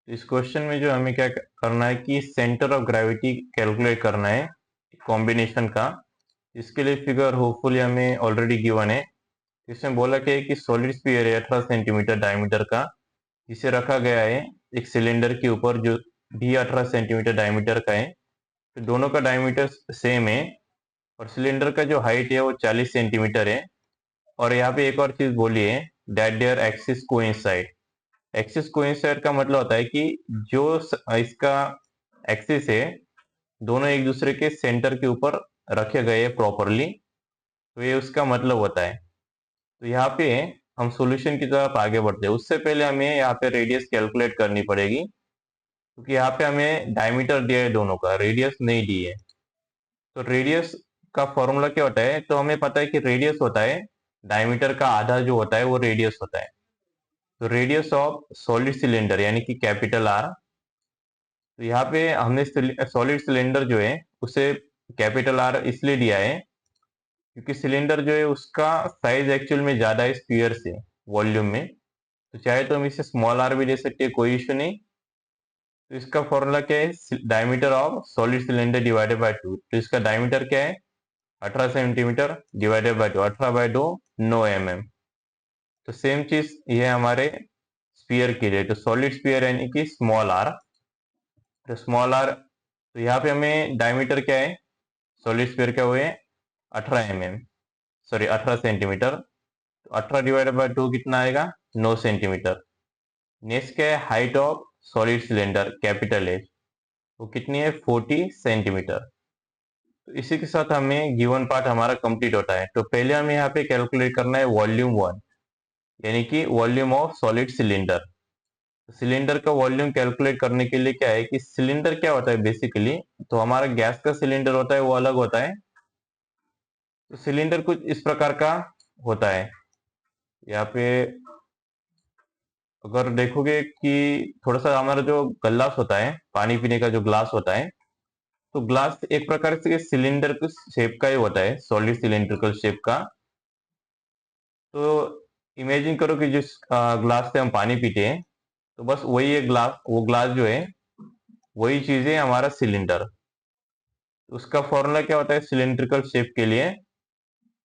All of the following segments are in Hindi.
तो इस क्वेश्चन में जो हमें क्या करना है कि सेंटर ऑफ ग्रेविटी कैलकुलेट करना है कॉम्बिनेशन का। इसके लिए फिगर होपफुली हमें ऑलरेडी गिवन है। इसमें बोला क्या है कि सॉलिड स्फीयर है 18 सेंटीमीटर डायमीटर का, जिसे रखा गया है एक सिलेंडर के ऊपर जो भी 18 सेंटीमीटर डायमीटर का है। तो दोनों का डायमीटर सेम है और सिलेंडर का जो हाइट है वो 40 सेंटीमीटर है। और यहाँ पे एक और चीज बोली है, that their axis coincide. Axis coincide का मतलब होता है कि जो इसका एक्सिस है दोनों एक दूसरे के सेंटर के ऊपर रखे गए हैं प्रॉपरली। तो ये उसका मतलब होता है। तो यहाँ पे हम सॉल्यूशन की तरफ आगे बढ़ते हैं, उससे पहले हमें यहाँ पे रेडियस कैलकुलेट करनी पड़ेगी, क्योंकि यहाँ पे हमें डायमीटर दिया है दोनों का, रेडियस नहीं दी है। तो रेडियस का फॉर्मूला क्या होता है, तो हमें पता है कि रेडियस होता है डायमीटर का आधा जो होता है वो रेडियस होता है। तो रेडियस ऑफ सॉलिड सिलेंडर यानी कि कैपिटल आर। तो यहाँ पे हमने सॉलिड सिलेंडर जो है उसे कैपिटल आर इसलिए दिया है क्योंकि सिलेंडर जो है उसका साइज एक्चुअल में ज्यादा है स्फीयर से वॉल्यूम में। तो चाहे तो हम इसे स्मॉल आर भी दे सकते हैं, कोई इश्यू नहीं। तो इसका फॉर्मूला क्या है, diameter of solid cylinder divided by 2। तो इसका डायमीटर क्या है 18 centimetre divided by 2, 18 by 2 9 mm। तो सेम चीज ये हमारे स्फीयर के लिए, तो सॉलिड स्फीयर यानी कि स्मॉल आर। तो स्मॉल आर, तो यहाँ पे हमें डायमीटर क्या है सॉलिड स्फीयर का, हुए 18 mm, सॉरी 18 सेंटीमीटर। तो 18 डिवाइडेड बाय 2 कितना आएगा 9 सेंटीमीटर। नेक्स्ट क्या है, height of solid cylinder capital H, वो कितनी है 40 सेंटीमीटर। तो इसी के साथ हमें गिवन पार्ट हमारा कंप्लीट होता है। तो पहले हमें यहाँ पे कैलकुलेट करना है वॉल्यूम 1, यानी कि volume of solid cylinder. Cylinder का वॉल्यूम कैलकुलेट करने के लिए क्या है कि सिलेंडर क्या होता है बेसिकली, तो हमारा गैस का सिलेंडर होता है वो अलग होता है। तो सिलेंडर कुछ इस प्रकार का होता है। यहाँ पे अगर देखोगे कि थोड़ा सा हमारा जो ग्लास होता है, पानी पीने का जो ग्लास होता है, तो ग्लास एक प्रकार से सिलेंडर के शेप का ही होता है, सॉलिड सिलेंड्रिकल शेप का। तो इमेजिन करो कि जिस ग्लास से हम पानी पीते हैं, तो बस वही एक ग्लास, वो ग्लास जो है वही चीज है हमारा सिलेंडर। उसका फॉर्मूला क्या होता है सिलेंड्रिकल शेप के लिए,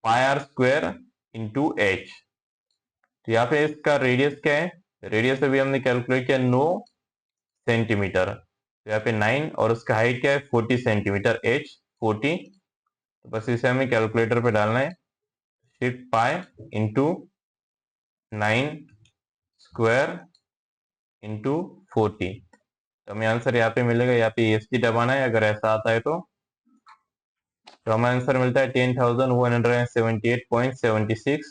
पाई आर स्क्वायर इंटू एच। तो यहाँ पे इसका रेडियस क्या है, रेडियस अभी हमने कैलकुलेट किया 9 सेंटीमीटर। तो यहाँ पे 9 और उसका हाइट क्या है 40 सेंटीमीटर, एच 40। तो बस इसे हमें कैलकुलेटर पे डालना है, shift pi into 9 square into 40। तो हमें आंसर यहाँ पे मिलेगा, यहाँ पे एस टी दबाना है अगर ऐसा आता है तो हमें आंसर मिलता है 10,178.76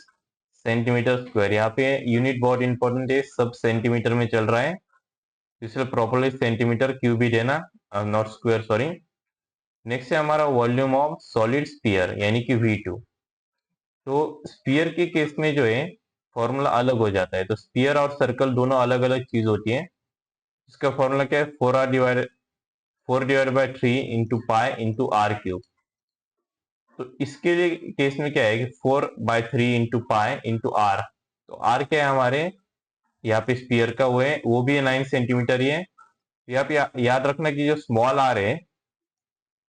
सेंटीमीटर स्क्वायर। यहाँ पे यूनिट बहुत इंपॉर्टेंट है, सब सेंटीमीटर में चल रहा है, इसलिए प्रॉपरली सेंटीमीटर क्यूब ही देना, नॉट स्क्वायर, सॉरी। नेक्स्ट है हमारा वॉल्यूम ऑफ सॉलिड स्फीयर यानी कि V2। तो स्फीयर के केस में जो है फॉर्मूला अलग हो जाता है। तो स्फीयर और सर्कल दोनों अलग अलग चीज होती है। इसका फॉर्मूला क्या है 4 divide by 3 into pi into r cube. तो इसके लिए केस में क्या है कि 4/3 इंटू पाई इंटू आर। तो आर क्या है हमारे यहाँ पे स्फीयर का, वो भी 9 सेंटीमीटर ही है। यहाँ पे याद रखना कि जो स्मॉल आर है,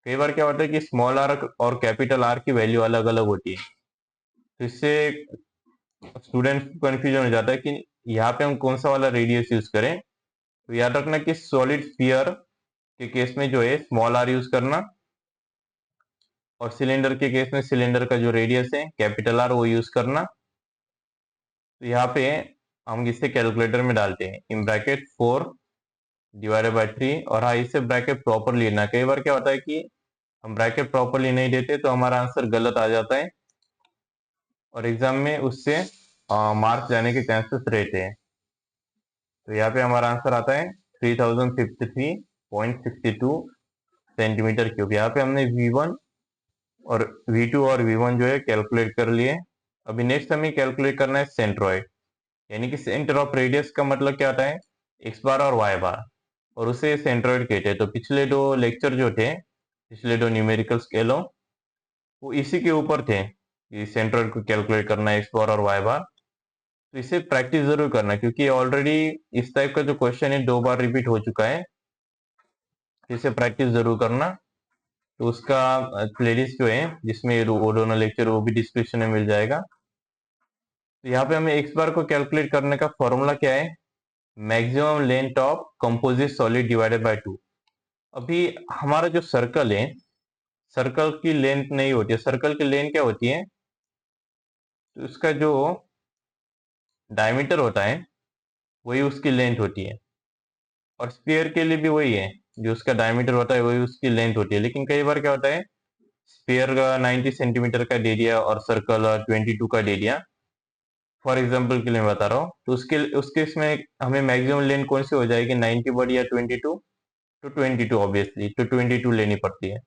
कई बार क्या होता है कि स्मॉल आर और कैपिटल आर की वैल्यू अलग अलग होती है। तो इससे स्टूडेंट को कंफ्यूजन हो जाता है कि यहाँ पे हम कौन सा वाला रेडियस यूज करें। तो याद रखना कि सॉलिड स्फीयर के केस में जो है स्मॉल आर यूज करना, और सिलेंडर के केस में सिलेंडर का जो रेडियस है कैपिटल आर वो यूज करना। तो यहाँ पे हम इसे कैलकुलेटर में डालते हैं, इन ब्रैकेट 4/3। और हाँ, इसे ब्रैकेट प्रॉपर लेना, कई बार क्या होता है कि हम ब्रैकेट प्रॉपरली नहीं देते तो हमारा आंसर गलत आ जाता है और एग्जाम में उससे मार्क्स जाने के चांसेस रहते हैं। तो यहाँ पे हमारा आंसर आता है 3053.62 सेंटीमीटर क्यूब। यहाँ पे हमने V1 और V2 और V1 जो है कैलकुलेट कर लिए। अभी नेक्स्ट हमें कैलकुलेट करना है सेंट्रॉइड, यानी कि सेंटर ऑफ रेडियस का मतलब क्या होता है एक्स बार और वाई बार, और उसे सेंट्रॉइड कहते हैं। तो पिछले दो लेक्चर जो थे, पिछले दो न्यूमेरिकल स्केलों, वो इसी के ऊपर थे कि सेंट्रॉइड को कैलकुलेट करना है एक्स बार और वाई बार। तो इसे प्रैक्टिस जरूर करना, क्योंकि ऑलरेडी इस टाइप का जो क्वेश्चन है 2 बार रिपीट हो चुका है। इसे प्रैक्टिस जरूर करना। तो उसका प्लेलिस्ट जो है जिसमें वो दोनों लेक्चर, वो भी डिस्क्रिप्शन में मिल जाएगा। तो यहाँ पे हमें एक्स बार को कैलकुलेट करने का फॉर्मूला क्या है? Maximum length of composite solid divided by 2। अभी हमारा जो सर्कल है, सर्कल की लेंथ नहीं होती है। सर्कल की लेंथ क्या होती है? तो उसका जो डायमीटर होता है वही उसकी लेंथ होती है, और स्फीयर के लिए भी वही है, जो उसका डायमीटर होता है वही उसकी लेंथ होती है। लेकिन कई बार क्या होता है, स्फीयर का 90 सेंटीमीटर का दे दिया और सर्कल 22 का दे दिया, फॉर एग्जाम्पल के लिए मैं बता रहा हूँ। तो उसके उसके इसमें हमें मैक्सिमम लेंथ कौन सी हो जाएगी? 90 बड़ी या 22? तो 22 ऑब्वियसली, तो 22 लेनी पड़ती है।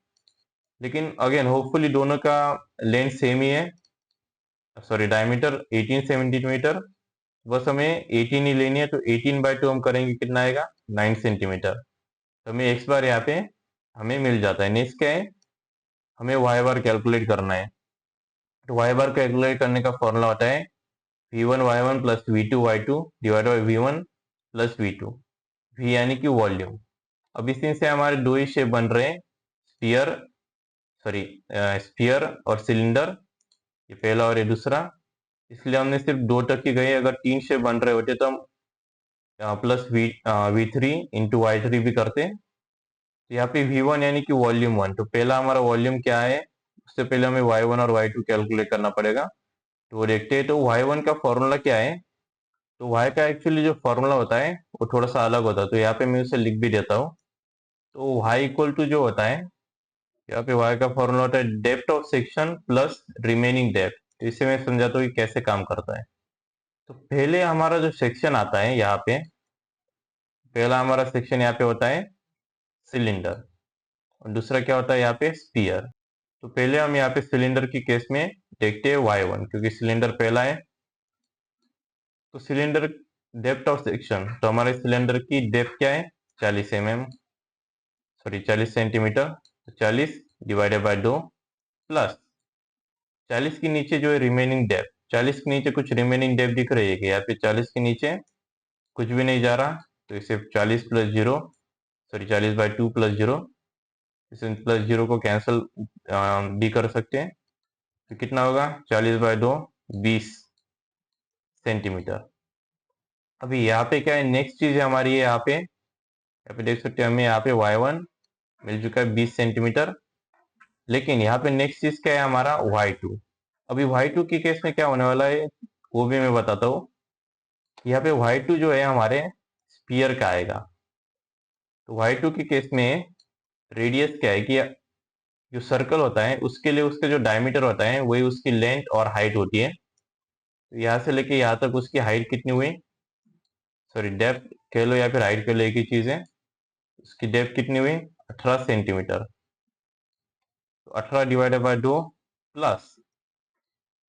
लेकिन अगेन होपफुली दोनों का लेंथ सेम ही है, सॉरी डायमीटर 18 सेंटीमीटर, बस हमें 18 ही लेनी है। तो 18/2 हम करेंगे, कितना आएगा? 9 सेंटीमीटर। तो हमें एक्स बार यहाँ पे हमें मिल जाता है। नेक्स्ट क्या है? हमें वाई बार कैलकुलेट करना है। तो वाई बार कैलकुलेट करने का फॉर्मूला होता है v1 y1 plus v2 y2 divide by v1 plus v2। v यानी कि वॉल्यूम। अब इसी से हमारे दो ही शेप बन रहे हैं, स्फीयर, सॉरी स्फीयर और सिलेंडर, ये पहला और ये दूसरा। इसलिए हमने सिर्फ 2 तक ही गए। अगर 3 शेप बन रहे होते तो हम प्लस v3 इंटू y3 भी करते। तो यहाँ पे v1 यानी कि वॉल्यूम 1, तो पहला हमारा वॉल्यूम क्या है, उससे पहले हमें y1 और y2 कैलकुलेट करना पड़ेगा। तो वो देखते हैं। तो y1 का फॉर्मूला क्या है? तो y का एक्चुअली जो फॉर्मूला होता है वो थोड़ा सा अलग होता है, तो यहाँ पे मैं उसे लिख भी देता हूँ। तो y इक्वल टू जो होता है, यहाँ पे y का फॉर्मूला होता है depth of section plus remaining depth. तो इसे मैं समझाता हूँ कि कैसे काम करता है। तो पहले हमारा जो सेक्शन आता है यहाँ पे, पहला हमारा सेक्शन यहाँ पे होता है सिलेंडर, और दूसरा क्या होता है यहाँ पे? स्फीयर। तो पहले हम यहाँ पे सिलेंडर की केस में देखते हैं y1, क्योंकि सिलेंडर पहला है। तो सिलेंडर डेप्थ ऑफ सेक्शन, तो हमारे सिलेंडर की डेप्थ क्या है? 40 mm, सॉरी 40 सेंटीमीटर। तो 40 डिवाइडेड बाय 2 प्लस 40 के नीचे जो है रिमेनिंग डेप्थ, 40 के नीचे कुछ रिमेनिंग डेप्थ दिख रही है कि यहाँ पे 40 के नीचे कुछ भी नहीं जा रहा, तो इसे 40 प्लस 0, सॉरी 40/2 प्लस 0, इसे प्लस 0 को कैंसिल भी कर सकते हैं। तो कितना होगा? 40/2 20 सेंटीमीटर। अभी यहाँ पे क्या है, नेक्स्ट चीज है हमारी है यहाँ पे देख सकते हैं हमें यहाँ पे y1 मिल चुका है 20 सेंटीमीटर। लेकिन यहाँ पे नेक्स्ट चीज क्या है हमारा? y2। अभी y2 की केस में क्या होने वाला है वो भी मैं बताता हूँ। यहाँ पे y2 जो है हमारे स्फीयर का आएगा। तो y2 की केस में रेडियस क्या है कि जो सर्कल होता है उसके लिए उसका जो डायमीटर होता है वही उसकी लेंथ और हाइट होती है। तो यहाँ से लेके यहाँ तक उसकी हाइट कितनी हुई, सॉरी डेप्थ कह लो या फिर हाइट कह लो, एक ही चीज है। उसकी डेप्थ कितनी हुई? 18 सेंटीमीटर। तो 18 divided by 2 plus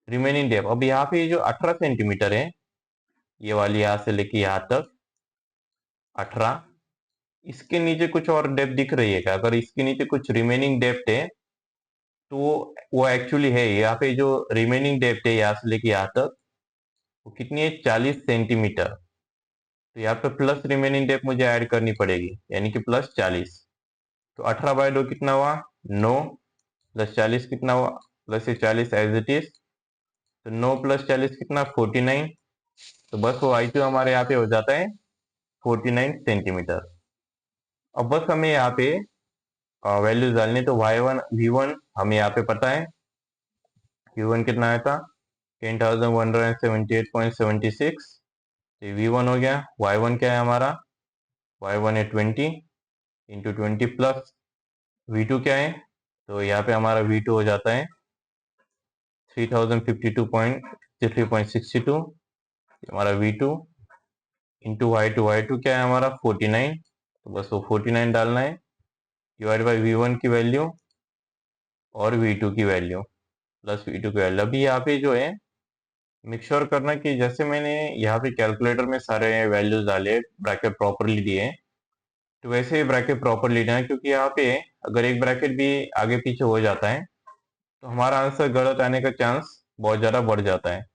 remaining depth. अब यहाँ पे जो 18 सेंटीमीटर है, ये वाली यहाँ से लेके यहाँ तक 18, इसके नीचे कुछ और डेप्थ दिख रही है क्या? अगर इसके नीचे कुछ रिमेनिंग डेप्थ है तो वो एक्चुअली है यहाँ पे जो रिमेनिंग डेप्थ है यहाँ से लेके यहाँ तक, वो कितनी है? 40 सेंटीमीटर। तो यहाँ पे प्लस रिमेनिंग डेप्थ मुझे ऐड करनी पड़ेगी, यानी कि प्लस 40। तो 18/2 कितना हुआ? 9, प्लस 40 कितना हुआ? प्लस ये 40 एज इट इज। तो 9 प्लस 40 कितना? 49। तो बस वो I2 हमारे यहाँ पे हो जाता है 49 सेंटीमीटर। अब बस हमें यहाँ पे वैल्यूज डालनी। तो y1 v1 हमें यहाँ पे पता है, v1 कितना आया था? 10,178.76। तो v1 हो गया। y1 क्या है हमारा? y1 है 20 इंटू 20 प्लस v2 क्या है? तो यहाँ पे हमारा v2 हो जाता है 3052.63.62, हमारा v2 इंटू y2 क्या है हमारा? 49। तो बस वो 49 डालना है, डिवाइड बाई v1 की वैल्यू और v2 की वैल्यू प्लस v2 की वैल्यू। अभी यहाँ पे जो है मेक श्योर करना कि जैसे मैंने यहाँ पे कैलकुलेटर में सारे वैल्यूज डाले, ब्रैकेट प्रॉपरली दिए, तो वैसे ही ब्रैकेट प्रॉपरली लेना है। क्योंकि यहाँ पे अगर एक ब्रैकेट भी आगे पीछे हो जाता है तो हमारा आंसर गलत आने का चांस बहुत ज़्यादा बढ़ जाता है।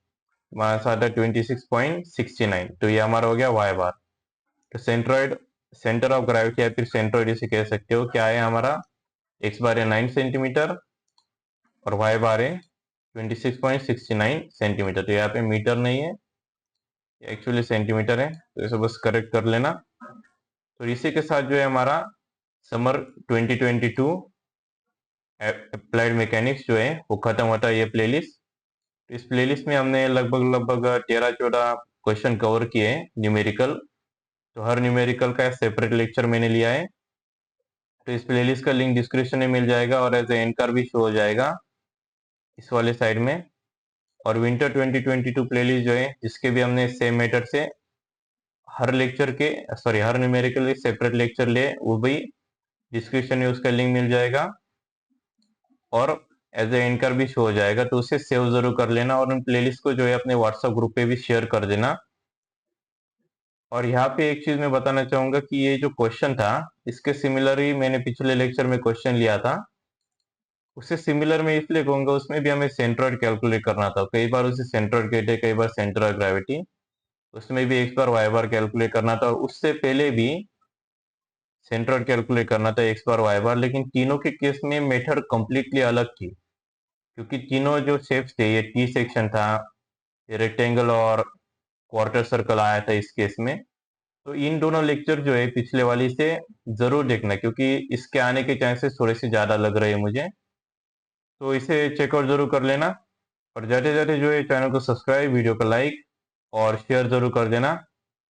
हमारे साथ है 26.69, तो ये हमारा हो गया वाई बार। तो सेंटर ऑफ ग्रेविटी या फिर सेंट्रोइड इसे कह सकते हो, क्या है हमारा, एक्स बार है 9 सेंटीमीटर और वाई बार है 26.69 सेंटीमीटर। तो यहाँ पे मीटर नहीं है, एक्चुअली सेंटीमीटर है, तो इसे बस करेक्ट कर लेना। तो इसी के साथ जो है हमारा समर 2022 अप्लाइड मैकेनिक्स जो है वो खत्म होता है, ये प्लेलिस्ट। तो इस प्लेलिस्ट में हमने लगभग 13-14 क्वेश्चन कवर किए हैं न्यूमेरिकल। तो हर न्यूमेरिकल का सेपरेट लेक्चर मैंने लिया है। तो इस प्लेलिस्ट का लिंक डिस्क्रिप्शन में मिल जाएगा और एज ए एंड कार्ड भी शो हो जाएगा इस वाले साइड में। और विंटर 2022 प्लेलिस्ट जो है, जिसके भी हमने सेम मेथड से हर न्यूमेरिकल सेपरेट लेक्चर लिए, वो भी डिस्क्रिप्शन में उसका लिंक मिल जाएगा और एज ए एंकर भी शो हो जाएगा। तो उसे सेव जरूर कर लेना और उन प्लेलिस्ट को जो है अपने व्हाट्सएप ग्रुप पे भी शेयर कर देना। और यहाँ पे एक चीज मैं बताना चाहूंगा कि ये जो क्वेश्चन था, इसके सिमिलर ही मैंने पिछले लेक्चर में क्वेश्चन लिया था। उससे सिमिलर मैं इसलिए कहूंगा, उसमें भी हमें सेंट्रोइड कैलकुलेट करना था। कई बार उसे सेंट्रोइड कहते हैं, कई बार सेंटर ऑफ ग्रेविटी। उसमें भी एक्स बार वाई बार कैलकुलेट करना था, और उससे पहले भी सेंट्रोइड कैलकुलेट करना था एक्स बार वाई बार। लेकिन तीनों के केस में मेथड कंप्लीटली अलग थी, क्योंकि तीनों जो शेप्स थे, ये टी सेक्शन था, ये रेक्टेंगल और क्वार्टर सर्कल आया था इस केस में। तो इन दोनों लेक्चर जो है पिछले वाली से जरूर देखना, क्योंकि इसके आने के चांसेस थोड़े से ज्यादा लग रहे हैं मुझे। तो इसे चेकआउट जरूर कर लेना और जाते जाते जो है चैनल को सब्सक्राइब, वीडियो को लाइक और शेयर जरूर कर देना।